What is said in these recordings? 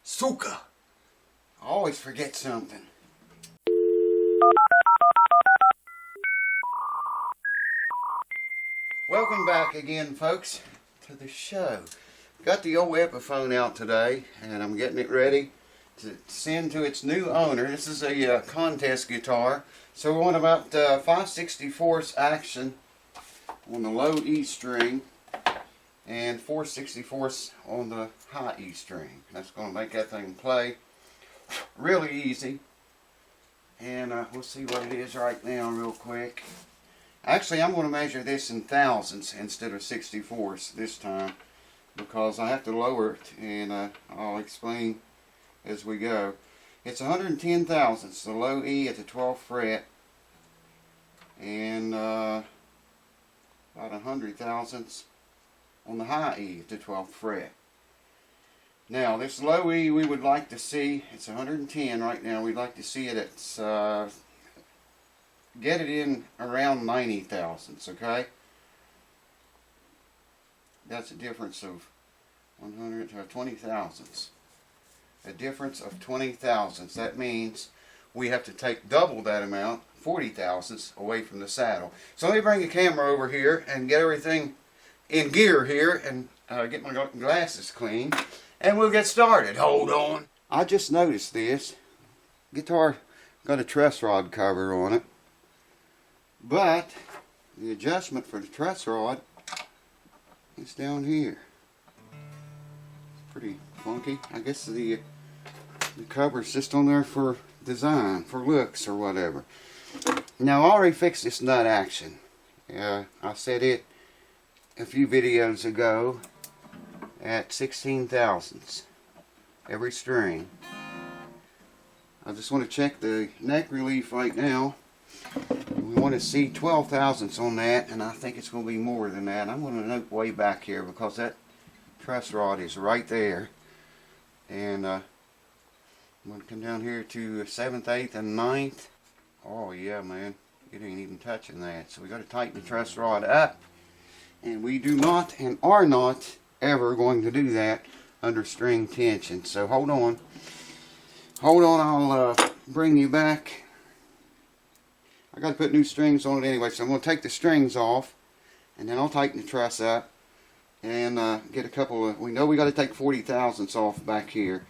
Suka. I always forget something. Welcome back again, folks, to the show. Got the old epiphone out today, and I'm getting it ready to send to its new owner. This is a contest guitar, so we want about 5/64 action on the low E string and 4/64 on the high E string. That's going to make that thing play really easy. And we'll see what it is right now real quick. Actually, I'm going to measure this in thousandths instead of 64ths this time, because I have to lower it, and I'll explain as we go. It's 110 thousandths, the low E at the 12th fret, and about 100 thousandths on the high E at the 12th fret. Now, this low E we would like to see, it's 110 right now, we'd like to see it at, get it in around 90 thousandths, okay? That's a difference of 20 thousandths. A difference of 20 thousandths. That means we have to take double that amount, 40 thousandths, away from the saddle. So let me bring the camera over here and get everything in gear here and get my glasses clean, and we'll get started. Hold on. I just noticed this. Guitar got a truss rod cover on it, but the adjustment for the truss rod is down here. It's pretty funky. I guess the cover's just on there for design, for looks or whatever. Now, I already fixed this nut action. I set it a few videos ago at 16 thousandths every string. I just want to check the neck relief right now. We want to see 12 thousandths on that, and I think it's going to be more than that. I'm going to note way back here because that truss rod is right there. And I'm going to come down here to 7th, 8th, and 9th. Oh yeah, man, it ain't even touching that. So we got to tighten the truss rod up, and we do not and are not ever going to do that under string tension. So hold on. I'll bring you back. I got to put new strings on it anyway, so I'm going to take the strings off, and then I'll tighten the truss up and get a couple of, we know we got to take 40 thousandths off back here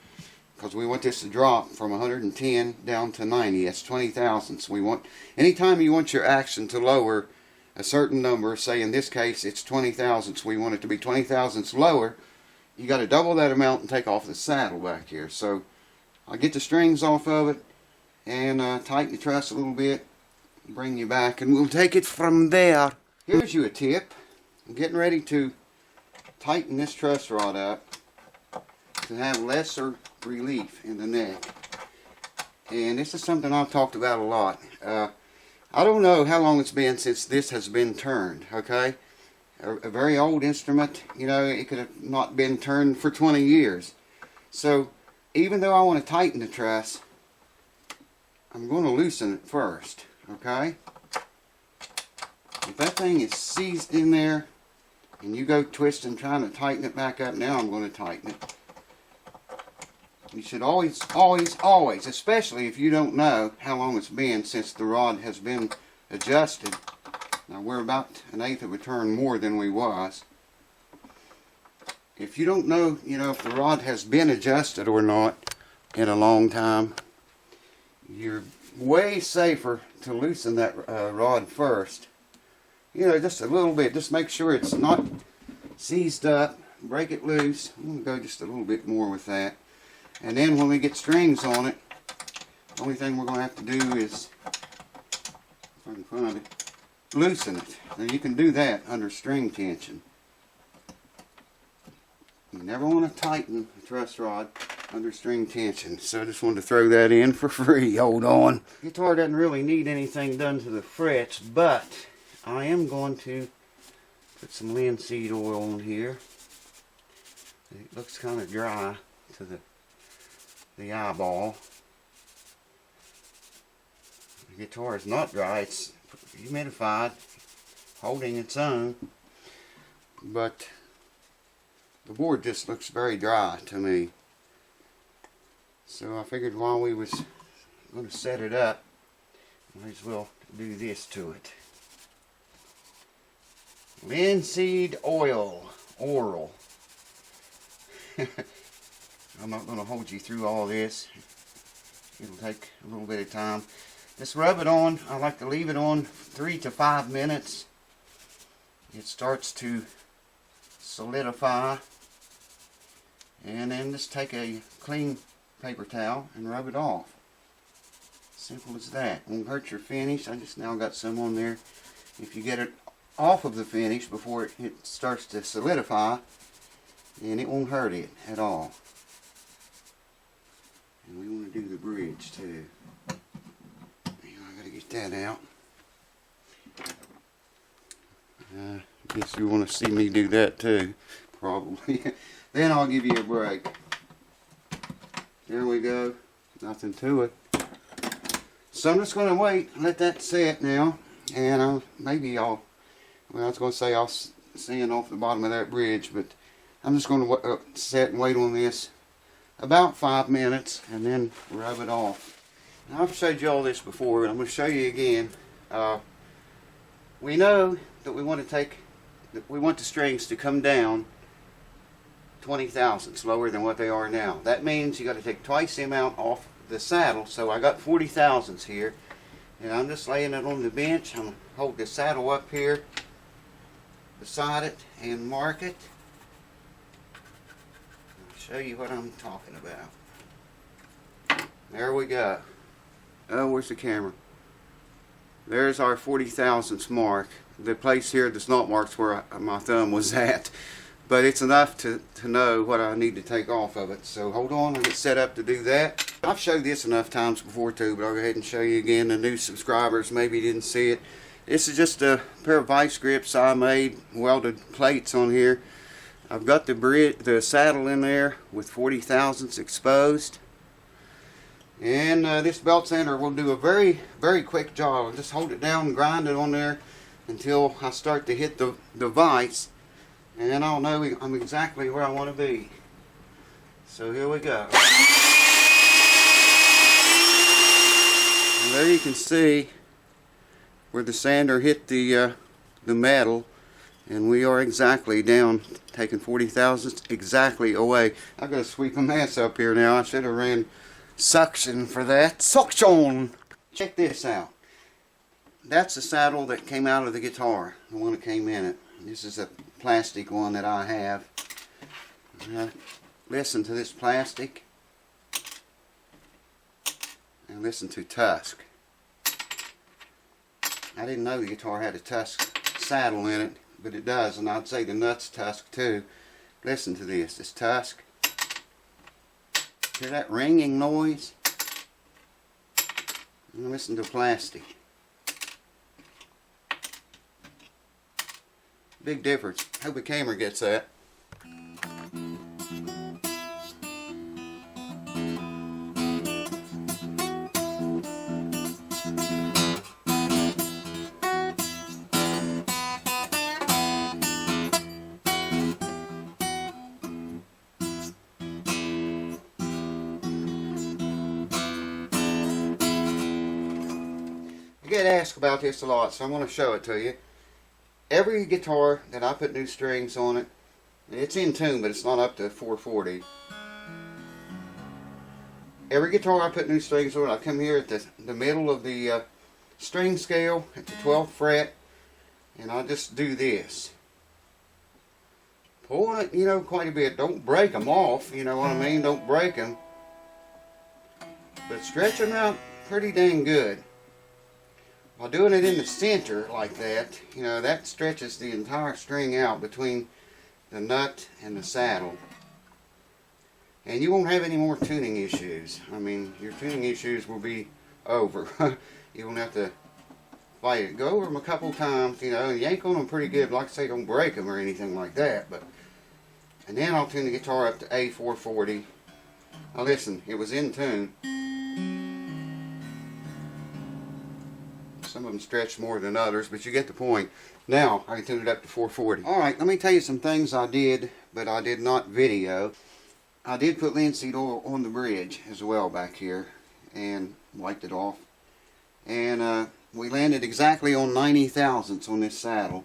because we want this to drop from 110 down to 90. That's 20 thousandths. We want, anytime you want your action to lower a certain number, say in this case it's 20 thousandths, we want it to be 20 thousandths lower, you got to double that amount and take off the saddle back here. So I'll get the strings off of it and tighten the truss a little bit, bring you back, and we'll take it from there. Here's you a tip. I'm getting ready to tighten this truss rod up to have lesser relief in the neck, and this is something I've talked about a lot. I don't know how long it's been since this has been turned, okay? A very old instrument, you know, it could have not been turned for 20 years. So even though I want to tighten the truss, I'm going to loosen it first, okay? If that thing is seized in there and you go twisting trying to tighten it back up, now I'm going to tighten it. You should always, especially if you don't know how long it's been since the rod has been adjusted. Now we're about 1/8 of a turn more than we was. If you don't know, you know, if the rod has been adjusted or not in a long time, you're way safer to loosen that rod first. You know, just a little bit. Just make sure it's not seized up. Break it loose. I'm going to go just a little bit more with that. And then when we get strings on it, the only thing we're going to have to do is, if I can find it, loosen it. Now you can do that under string tension. You never want to tighten the truss rod under string tension. So I just wanted to throw that in for free. Hold on. Guitar doesn't really need anything done to the frets, but I am going to put some linseed oil on here. It looks kind of dry to the eyeball. The guitar is not dry, it's humidified, holding its own, but the board just looks very dry to me. So I figured while we was going to set it up, might as well do this to it. Linseed oil, oral. I'm not going to hold you through all this. It'll take a little bit of time. Just rub it on. I like to leave it on 3 to 5 minutes. It starts to solidify. And then just take a clean paper towel and rub it off. Simple as that. Won't hurt your finish. I just now got some on there. If you get it off of the finish before it starts to solidify, then it won't hurt it at all. And we want to do the bridge too. I gotta get that out. Guess you want to see me do that too, probably. Then I'll give you a break. There we go. Nothing to it. So I'm just going to wait and let that set now. And maybe I'll, well, I was going to say I'll sand off the bottom of that bridge, but I'm just going to set and wait on this about 5 minutes and then rub it off. Now, I've showed you all this before, and I'm going to show you again. We know that we want the strings to come down 20 thousandths lower than what they are now. That means you got to take twice the amount off the saddle. So I got 40 thousandths here, and I'm just laying it on the bench. I'm going to hold the saddle up here beside it and mark it. I'll show you what I'm talking about. There we go. Oh, where's the camera? There's our 40 thousandths mark. The place here does not mark where my thumb was at, but it's enough to know what I need to take off of it. So hold on, I'll get set up to do that. I've showed this enough times before too, but I'll go ahead and show you again. The new subscribers maybe didn't see it. This is just a pair of vice grips I made, welded plates on here. I've got the saddle in there with 40 thousandths exposed. And this belt sander will do a very, very quick job. I'll just hold it down and grind it on there until I start to hit the vise. And then I'll know I'm exactly where I want to be. So here we go. And there you can see where the sander hit the metal. And we are exactly down, taking 40 thousandths exactly away. I've got to sweep a mess up here now. I should have ran suction for that. Suction! Check this out. That's the saddle that came out of the guitar, the one that came in it. This is a plastic one that I have. Listen to this plastic. And listen to Tusk. I didn't know the guitar had a Tusk saddle in it, but it does, and I'd say the nuts Tusk too. Listen to this. This Tusk. Hear that ringing noise? And listen to plastic. Big difference. Hope the camera gets that. I get asked about this a lot, so I'm going to show it to you. Every guitar that I put new strings on it, it's in tune, but it's not up to 440. Every guitar I put new strings on, I come here at the middle of the string scale at the 12th fret, and I just do this. Pull it, you know, quite a bit. Don't break them off, you know what I mean? Don't break them. But stretch them out pretty dang good. By doing it in the center like that, you know, that stretches the entire string out between the nut and the saddle. And you won't have any more tuning issues. I mean, your tuning issues will be over. You won't have to fight it. Go over them a couple times, you know, and yank on them pretty good. Like I say, don't break them or anything like that. And then I'll tune the guitar up to A440. Now listen, it was in tune. Some of them stretch more than others, but you get the point. Now I can tune it up to 440. Alright, let me tell you some things I did, but I did not video. I did put linseed oil on the bridge as well back here and wiped it off. And we landed exactly on 90 thousandths on this saddle.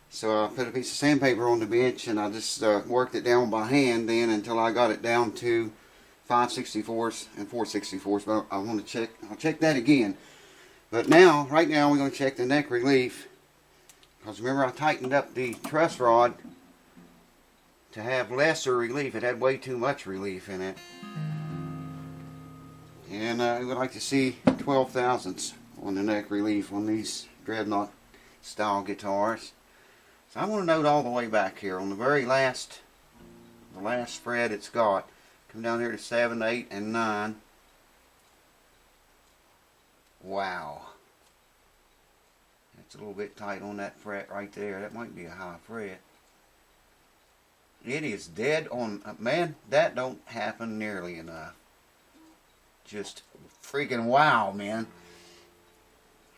So I put a piece of sandpaper on the bench and I just worked it down by hand then until I got it down to 5/64 and 4/64. But I want to check, I'll check that again. But now, right now, we're going to check the neck relief. Because remember, I tightened up the truss rod to have lesser relief. It had way too much relief in it. And we would like to see 12 thousandths on the neck relief on these dreadnought style guitars. So I want to note all the way back here on the very last, the last fret it's got. Come down here to 7, 8, and 9. Wow. That's a little bit tight on that fret right there. That might be a high fret. It is dead on. Man, that don't happen nearly enough. Just freaking wow, man.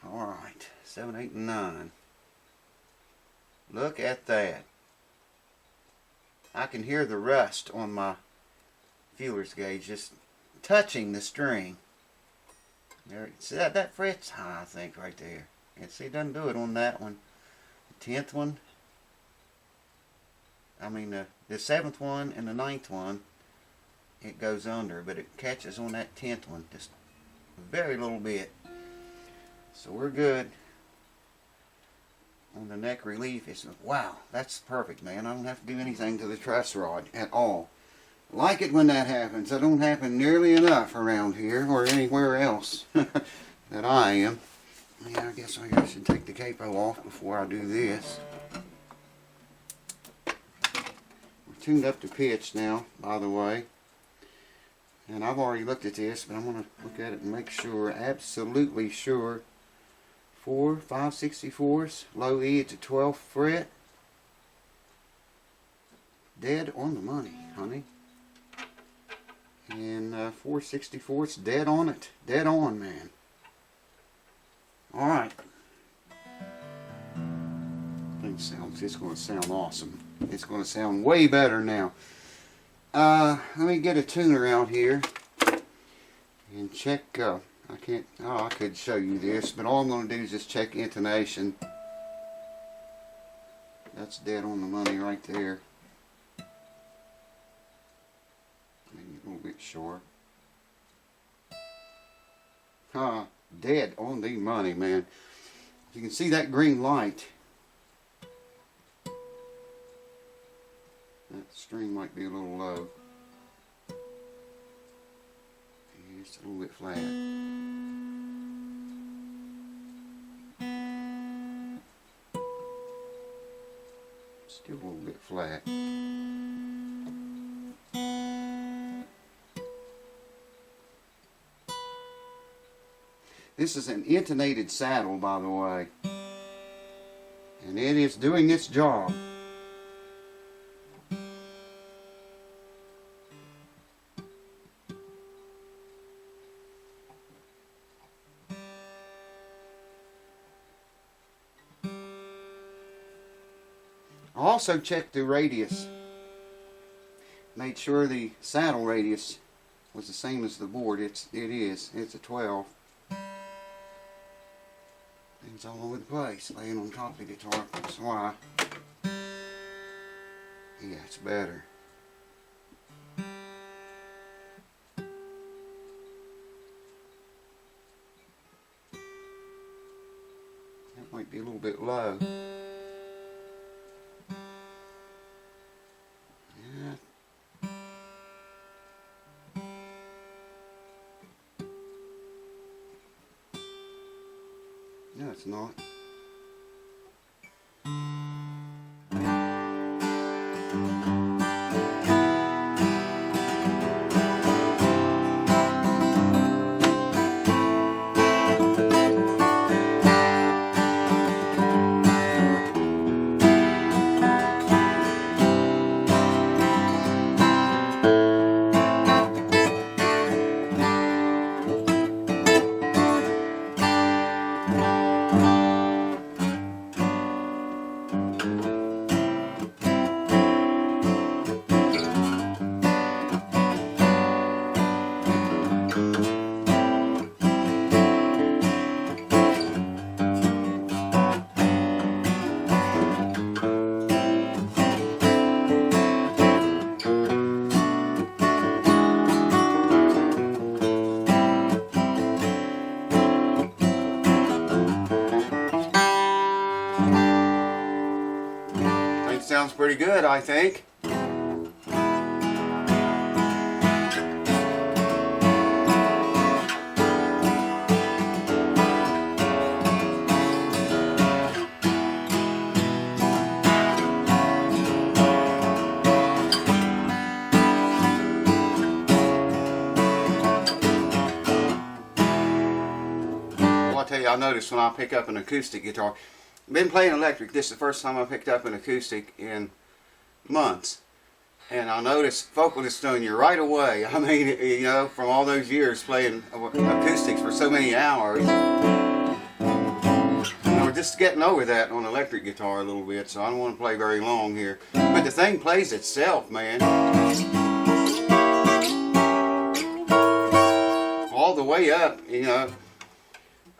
Alright. 7, 8, and 9. Look at that. I can hear the rust on my feeler's gauge just touching the string. There, see that fret's high, I think, right there. And see, it doesn't do it on that one. The 10th one, I mean the 7th one and the 9th one, it goes under, but it catches on that 10th one just a very little bit. So we're good on the neck relief. It's wow, that's perfect, man. I don't have to do anything to the truss rod at all. Like it when that happens. That don't happen nearly enough around here or anywhere else that I am. Yeah, I guess I should take the capo off before I do this. We're tuned up to pitch now, by the way. And I've already looked at this, but I'm going to look at it and make sure, absolutely sure. 4 5/64, low E at the 12th fret. Dead on the money, honey. And 4/64, dead on it. Dead on, man. Alright. I think it's going to sound awesome. It's going to sound way better now. Let me get a tuner out here and check. I could show you this, but all I'm going to do is just check intonation. That's dead on the money right there. Maybe a little bit short. Dead on the money, man. You can see that green light. That string might be a little low. Just a little bit flat. Still a little bit flat. This is an intonated saddle, by the way, and it is doing its job. I also checked the radius, made sure the saddle radius was the same as the board. It's a 12. Things all over the place, laying on top of the guitar. That's why. Yeah, it's better. That might be a little bit low. No, it's not. good, I think. I'll tell you, I noticed when I pick up an acoustic guitar, I've been playing electric. This is the first time I picked up an acoustic in months, and I noticed vocalist on you right away. I mean, you know, from all those years playing acoustics for so many hours, we're just getting over that on electric guitar a little bit, so I don't want to play very long here. But the thing plays itself, man, all the way up, you know.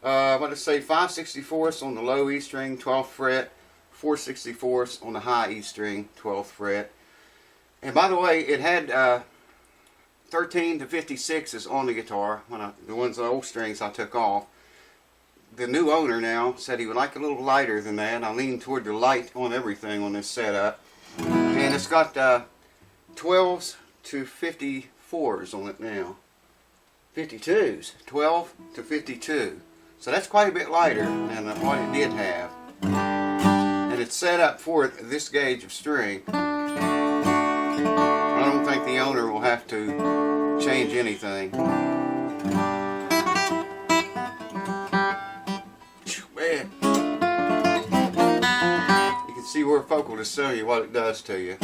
I'm going to say 5/64 on the low E string, 12th fret, 4/64 on the high E string, 12th fret. And by the way, it had 13 to 56s on the guitar. The ones, the old strings I took off. The new owner now said he would like a little lighter than that. I leaned toward the light on everything on this setup. And it's got 12s to 54s on it now. 52s, 12 to 52. So that's quite a bit lighter than what it did have. And it's set up for this gauge of string. I don't think the owner will have to change anything. Man. You can see where focal to show you what it does to you.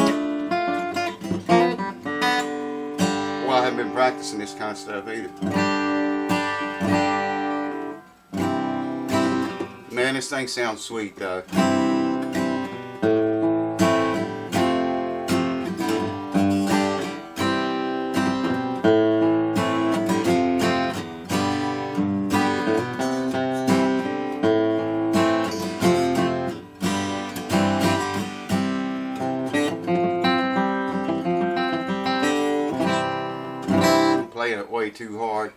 Well, I haven't been practicing this kind of stuff either. Man, this thing sounds sweet though. I'm playing it way too hard.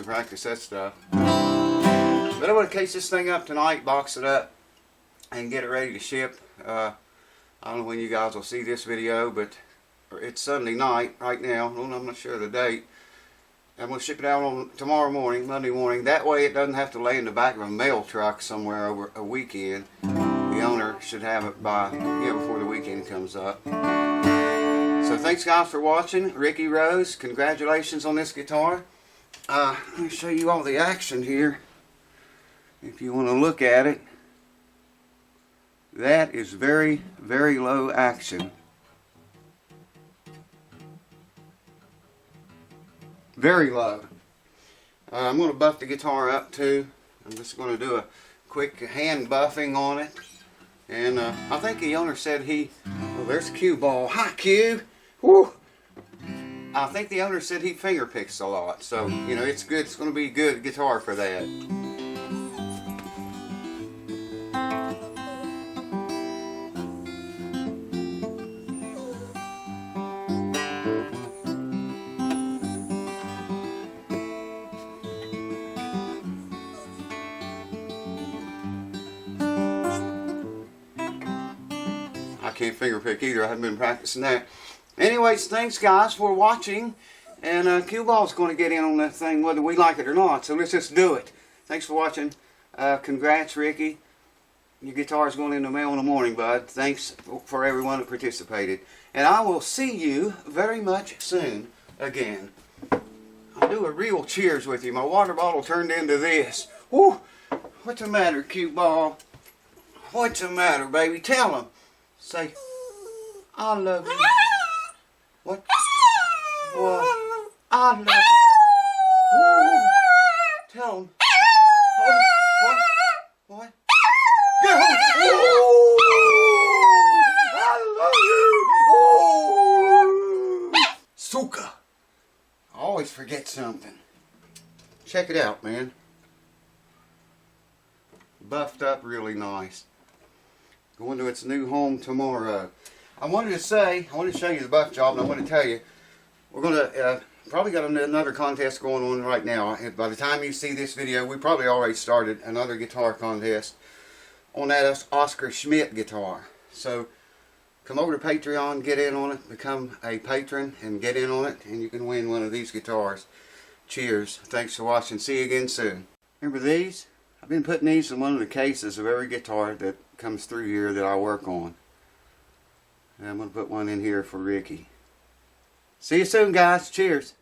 Practice that stuff. But I'm going to case this thing up tonight, box it up, and get it ready to ship. I don't know when you guys will see this video, but it's Sunday night right now. I'm not sure of the date. I'm going to ship it out on tomorrow morning, Monday morning. That way it doesn't have to lay in the back of a mail truck somewhere over a weekend. The owner should have it by, before the weekend comes up. So thanks guys for watching. Ricky Rose, congratulations on this guitar. Let me show you all the action here. If you want to look at it, that is very, very low action. Very low. I'm going to buff the guitar up too. I'm just going to do a quick hand buffing on it. And I think the owner said well, there's Cue Ball. Hi, Cue. Woo! I think the owner said he finger picks a lot, so it's good. It's going to be a good guitar for that. I can't finger pick either. I haven't been practicing that. Anyways, thanks guys for watching, and Cue Ball's going to get in on that thing whether we like it or not, so let's just do it. Thanks for watching. Congrats, Ricky. Your guitar's going in the mail in the morning, bud. Thanks for everyone that participated. And I will see you very much soon again. I'll do a real cheers with you. My water bottle turned into this. Woo! What's the matter, Cue Ball? What's the matter, baby? Tell them. Say, I love you. What? What? I love you. Tell them. What? Go! Oh! I love you! Oh! Suka! I always forget something. Check it out, man. Buffed up really nice. Going to its new home tomorrow. I wanted to show you the buff job, and I want to tell you, we're going to probably got another contest going on right now. By the time you see this video, we probably already started another guitar contest on that Oscar Schmidt guitar. So come over to Patreon, get in on it, become a patron, and get in on it, and you can win one of these guitars. Cheers. Thanks for watching. See you again soon. Remember these? I've been putting these in one of the cases of every guitar that comes through here that I work on. And I'm going to put one in here for Ricky. See you soon, guys. Cheers.